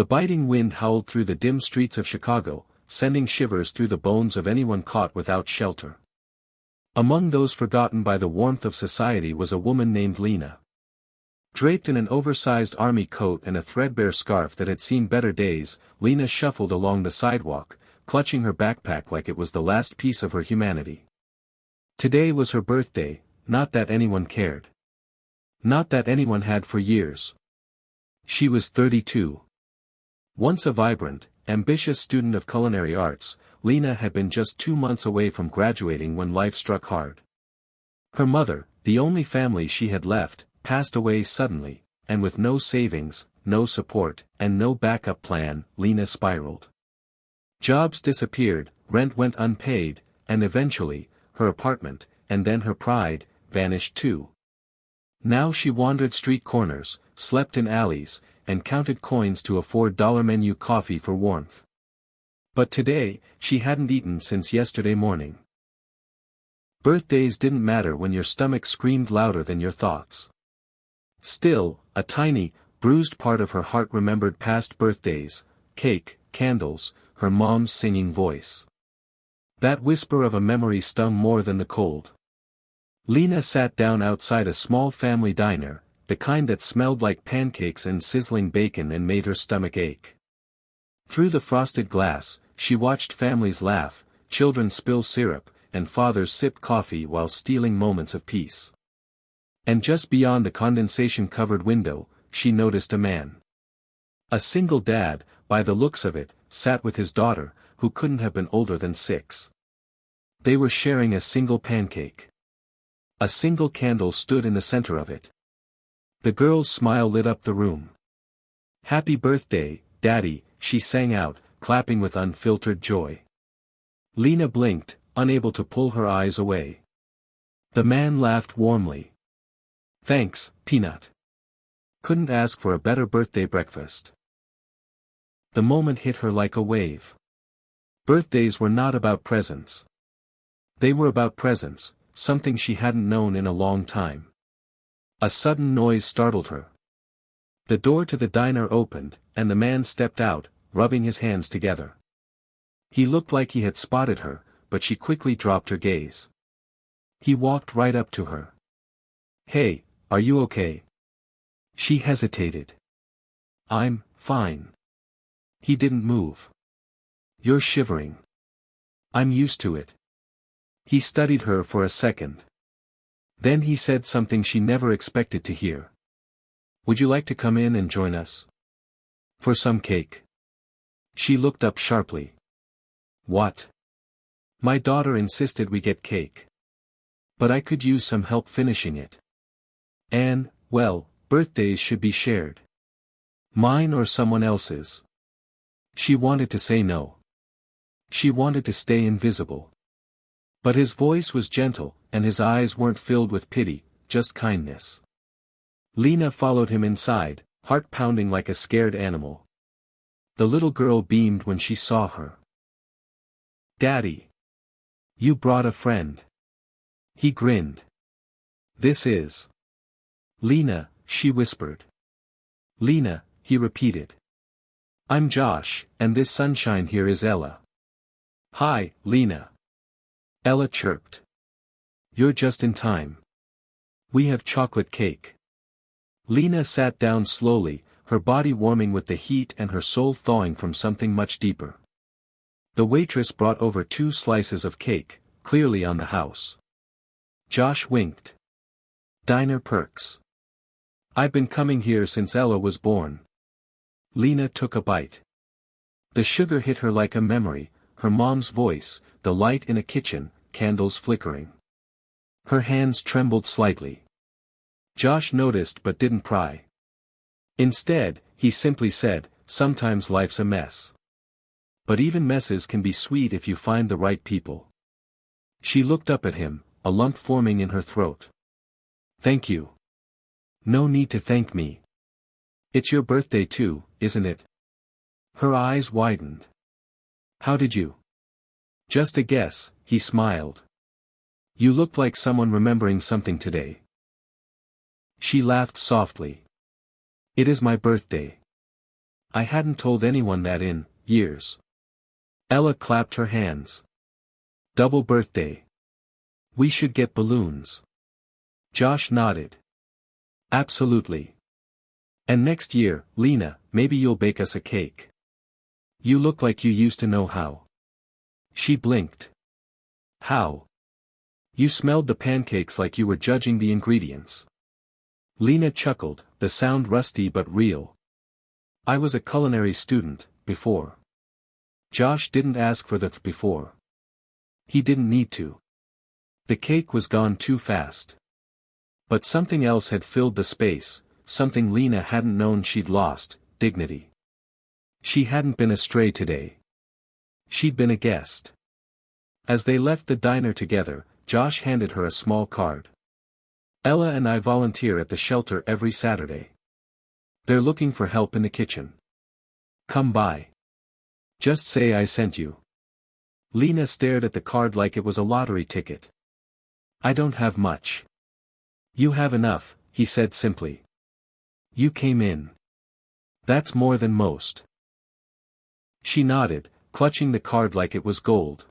The biting wind howled through the dim streets of Chicago, sending shivers through the bones of anyone caught without shelter. Among those forgotten by the warmth of society was a woman named Lena. Draped in an oversized army coat and a threadbare scarf that had seen better days, Lena shuffled along the sidewalk, clutching her backpack like it was the last piece of her humanity. Today was her birthday, not that anyone cared. Not that anyone had for years. She was 32. Once a vibrant, ambitious student of culinary arts, Lena had been just 2 months away from graduating when life struck hard. Her mother, the only family she had left, passed away suddenly, and with no savings, no support, and no backup plan, Lena spiraled. Jobs disappeared, rent went unpaid, and eventually, her apartment, and then her pride, vanished too. Now she wandered street corners, slept in alleys, and counted coins to afford dollar menu coffee for warmth. But today, she hadn't eaten since yesterday morning. Birthdays didn't matter when your stomach screamed louder than your thoughts. Still, a tiny, bruised part of her heart remembered past birthdays, cake, candles, her mom's singing voice. That whisper of a memory stung more than the cold. Lena sat down outside a small family diner, the kind that smelled like pancakes and sizzling bacon and made her stomach ache. Through the frosted glass, she watched families laugh, children spill syrup, and fathers sip coffee while stealing moments of peace. And just beyond the condensation-covered window, she noticed a man. A single dad, by the looks of it, sat with his daughter, who couldn't have been older than 6. They were sharing a single pancake. A single candle stood in the center of it. The girl's smile lit up the room. "Happy birthday, Daddy," she sang out, clapping with unfiltered joy. Lena blinked, unable to pull her eyes away. The man laughed warmly. "Thanks, Peanut. Couldn't ask for a better birthday breakfast." The moment hit her like a wave. Birthdays were not about presents. They were about presence, something she hadn't known in a long time. A sudden noise startled her. The door to the diner opened, and the man stepped out, rubbing his hands together. He looked like he had spotted her, but she quickly dropped her gaze. He walked right up to her. "Hey, are you okay?" She hesitated. "I'm fine." He didn't move. "You're shivering." "I'm used to it." He studied her for a second. Then he said something she never expected to hear. "Would you like to come in and join us? For some cake?" She looked up sharply. "What?" "My daughter insisted we get cake. But I could use some help finishing it. And, well, birthdays should be shared. Mine or someone else's." She wanted to say no. She wanted to stay invisible. But his voice was gentle, and his eyes weren't filled with pity, just kindness. Lena followed him inside, heart pounding like a scared animal. The little girl beamed when she saw her. "Daddy! You brought a friend." He grinned. "This is Lena," she whispered. "Lena," he repeated. "I'm Josh, and this sunshine here is Ella." "Hi, Lena." Ella chirped. "You're just in time. We have chocolate cake." Lena sat down slowly, her body warming with the heat and her soul thawing from something much deeper. The waitress brought over 2 slices of cake, clearly on the house. Josh winked. "Diner perks. I've been coming here since Ella was born." Lena took a bite. The sugar hit her like a memory, her mom's voice, the light in a kitchen, candles flickering. Her hands trembled slightly. Josh noticed but didn't pry. Instead, he simply said, "Sometimes life's a mess. But even messes can be sweet if you find the right people." She looked up at him, a lump forming in her throat. "Thank you." "No need to thank me. It's your birthday too, isn't it?" Her eyes widened. "How did you?" "Just a guess," he smiled. "You looked like someone remembering something today." She laughed softly. "It is my birthday." I hadn't told anyone that in years. Ella clapped her hands. Double birthday. We should get balloons. Josh nodded. Absolutely. And next year, Lena, maybe you'll bake us a cake. You look like you used to know how. She blinked. How? You smelled the pancakes like you were judging the ingredients. Lena chuckled, the sound rusty but real. I was a culinary student, before. Josh didn't ask for the before. He didn't need to. The cake was gone too fast. But something else had filled the space, something Lena hadn't known she'd lost, dignity. She hadn't been astray today. She'd been a guest. As they left the diner together, Josh handed her a small card. Ella and I volunteer at the shelter every Saturday. They're looking for help in the kitchen. Come by. Just say I sent you. Lena stared at the card like it was a lottery ticket. I don't have much. You have enough, he said simply. You came in. That's more than most. She nodded, clutching the card like it was gold.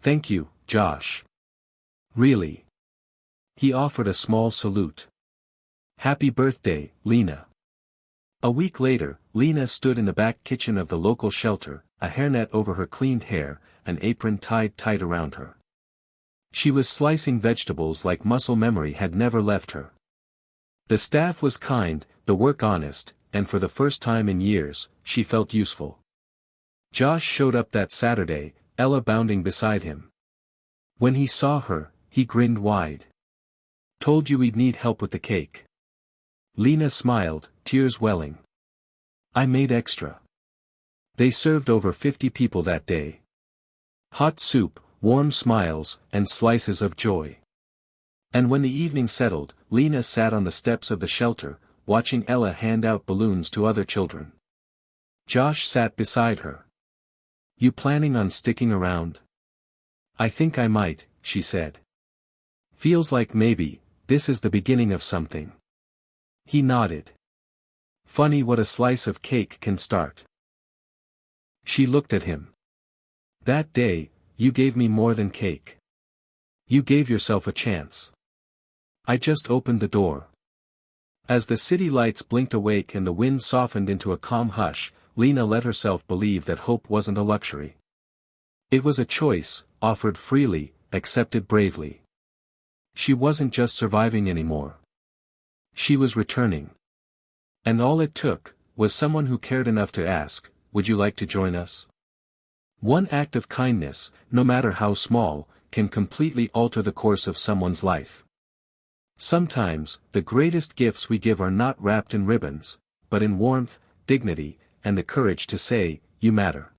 Thank you, Josh. Really. He offered a small salute. Happy birthday, Lena. A week later, Lena stood in the back kitchen of the local shelter, a hairnet over her cleaned hair, an apron tied tight around her. She was slicing vegetables like muscle memory had never left her. The staff was kind, the work honest, and for the first time in years, she felt useful. Josh showed up that Saturday, Ella bounding beside him. When he saw her, he grinned wide. Told you we'd need help with the cake. Lena smiled, tears welling. I made extra. They served over 50 people that day. Hot soup, warm smiles, and slices of joy. And when the evening settled, Lena sat on the steps of the shelter, watching Ella hand out balloons to other children. Josh sat beside her. You planning on sticking around? I think I might, she said. Feels like maybe, this is the beginning of something. He nodded. Funny what a slice of cake can start. She looked at him. That day, you gave me more than cake. You gave yourself a chance. I just opened the door. As the city lights blinked awake and the wind softened into a calm hush, Lena let herself believe that hope wasn't a luxury. It was a choice, offered freely, accepted bravely. She wasn't just surviving anymore. She was returning. And all it took, was someone who cared enough to ask, would you like to join us? One act of kindness, no matter how small, can completely alter the course of someone's life. Sometimes, the greatest gifts we give are not wrapped in ribbons, but in warmth, dignity, and the courage to say, you matter.